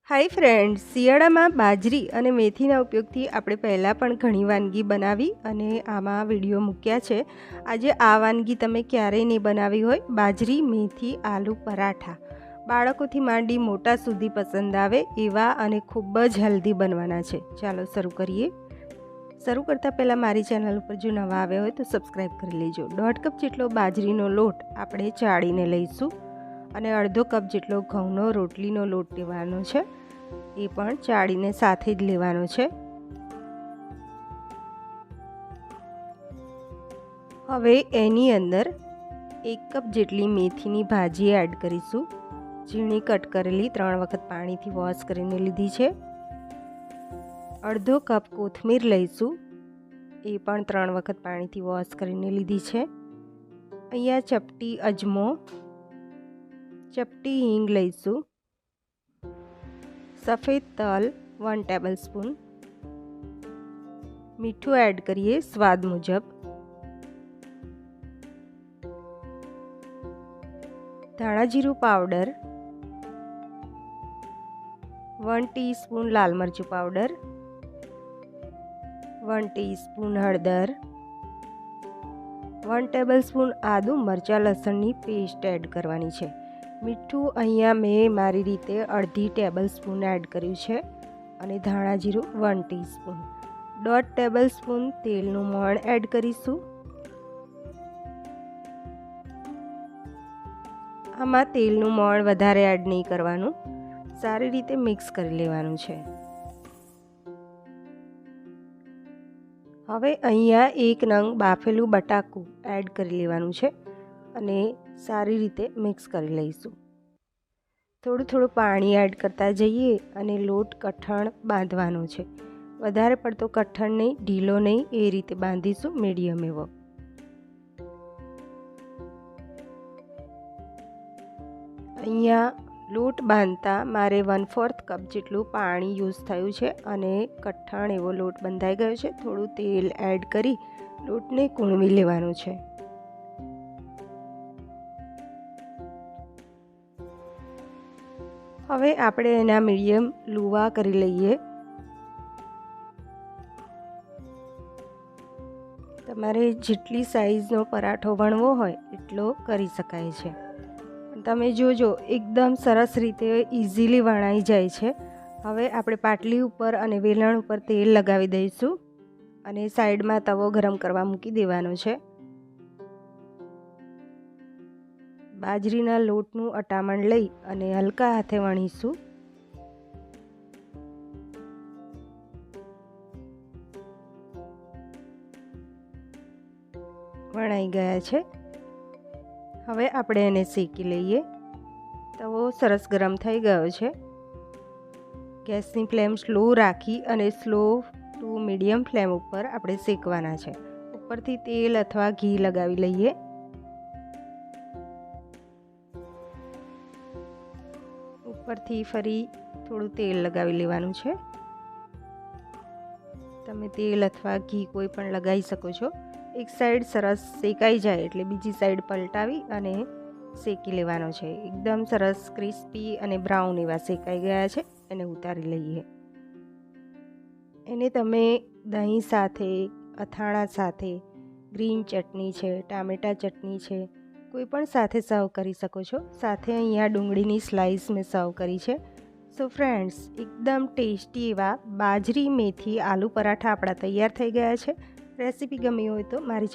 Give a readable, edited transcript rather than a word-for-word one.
Hi friends, શિયાળામાં બાજરી અને મેથીના ઉપયોગથી આપણે પહેલાં પણ ઘણી વાનગી બનાવી અને આમાં વિડીયો મૂક્યા છે. આજે આ વાનગી તમે ક્યારેય નહીં બનાવી હોય, બાજરી મેથી આલુ પરાઠા. બાળકોથી માંડી મોટા સુધી પસંદ આવે એવા અને ખૂબ જ હેલ્ધી બનવાના છે. ચાલો શરૂ કરીએ. શરૂ કરતાં પહેલાં મારી ચેનલ ઉપર જો નવા આવ્યા હોય તો સબસ્ક્રાઈબ કરી લેજો. 1.5 કપ જેટલો બાજરીનો લોટ આપણે ચાળીને લઈશું અને અડધો કપ જેટલો ઘઉંનો રોટલીનો લોટ લેવાનો છે, એ પણ ચાળીને સાથે જ લેવાનો છે. હવે એની અંદર 1 કપ જેટલી મેથીની ભાજી એડ કરીશું. ઝીણી કટ કરેલી 3 વખત પાણીથી વોશ કરીને લીધી છે. અડધો કપ કોથમીર લઈશું, એ પણ 3 વખત પાણીથી વોશ કરીને લીધી છે. અહીંયા ચપટી અજમો, ચપટી હિંગ લઈશું. સફેદ તલ 1 ટેબલ સ્પૂન. મીઠું એડ કરીએ સ્વાદ મુજબ. ધાણા જીરું પાવડર, 1 ટીસ્પૂન લાલ મરચું પાવડર, 1 ટીસ્પૂન હળદર, 1 ટેબલ સ્પૂન આદુ મરચાં લસણની પેસ્ટ એડ કરવાની છે. મીઠું અહીંયા મેં મારી રીતે અડધી ટેબલ સ્પૂન એડ કર્યું છે અને ધાણા જીરું 1 ટીસ્પૂન. 1.5 ટેબલ સ્પૂન તેલનું મોણ એડ કરીશું. આમાં તેલનું મોણ વધારે એડ નહીં કરવાનું, સારી રીતે મિક્સ કરી લેવાનું છે. હવે અહીંયા 1 નંગ બાફેલું બટાકું એડ કરી લેવાનું છે અને સારી રીતે મિક્સ કરી લઈશું. થોડું પાણી એડ કરતા જઈએ અને લોટ કઠણ બાંધવાનો છે. વધારે પડતો કઠણ નહીં, ઢીલો નહીં, એ રીતે બાંધીશું, મીડિયમ એવો. અહીંયા લોટ બાંધતા મારે 1/4 કપ જેટલું પાણી યુઝ થયું છે અને કઠણ એવો લોટ બંધાઈ ગયો છે. થોડું તેલ એડ કરી લોટને કૂણવી લેવાનો છે. હવે આપણે એના મીડિયમ લુવા કરી લઈએ. તમારે જેટલી સાઈઝનો પરાઠો વણવો હોય એટલો કરી શકાય છે. તમે જોજો, એકદમ સરસ રીતે ઇઝીલી વણાઈ જાય છે. હવે આપણે પાટલી ઉપર અને વેલણ ઉપર તેલ લગાવી દઈશું અને સાઈડમાં તવો ગરમ કરવા મૂકી દેવાનો છે. બાજરીના લોટનું અટામણ લઈ અને હલકા હાથે વણીશું. વણાઈ ગયા છે. હવે આપણે એને શેકી લઈએ. તવો સરસ ગરમ થઈ ગયો છે. ગેસની ફ્લેમ સ્લો રાખી અને સ્લો ટુ મીડિયમ ફ્લેમ ઉપર આપણે શેકવાના છે. ઉપરથી તેલ અથવા ઘી લગાવી લઈએ. ઉપરથી ફરી થોડું તેલ લગાવી લેવાનું છે. તમે તેલ અથવા ઘી કોઈ પણ લગાવી શકો છો. એક સાઈડ સરસ શેકાઈ જાય એટલે બીજી સાઈડ પલટાવી અને શેકી લેવાનો છે. એકદમ સરસ ક્રિસ્પી અને બ્રાઉન એવા શેકાઈ ગયા છે. એને ઉતારી લઈએ. એને તમે દહીં સાથે, અથાણા સાથે, ગ્રીન ચટણી છે, ટામેટા ચટણી છે, કોઈ પણ સાથે સર્વ કરી શકો છો. સાથે અહીંયા ડુંગળીની સ્લાઈસ મેં સર્વ કરી છે. સો ફ્રેન્ડ્સ, એકદમ ટેસ્ટી એવા બાજરી મેથી આલુ પરાઠા આપણા તૈયાર થઈ ગયા છે. રેસીપી ગમી હોય તો મારી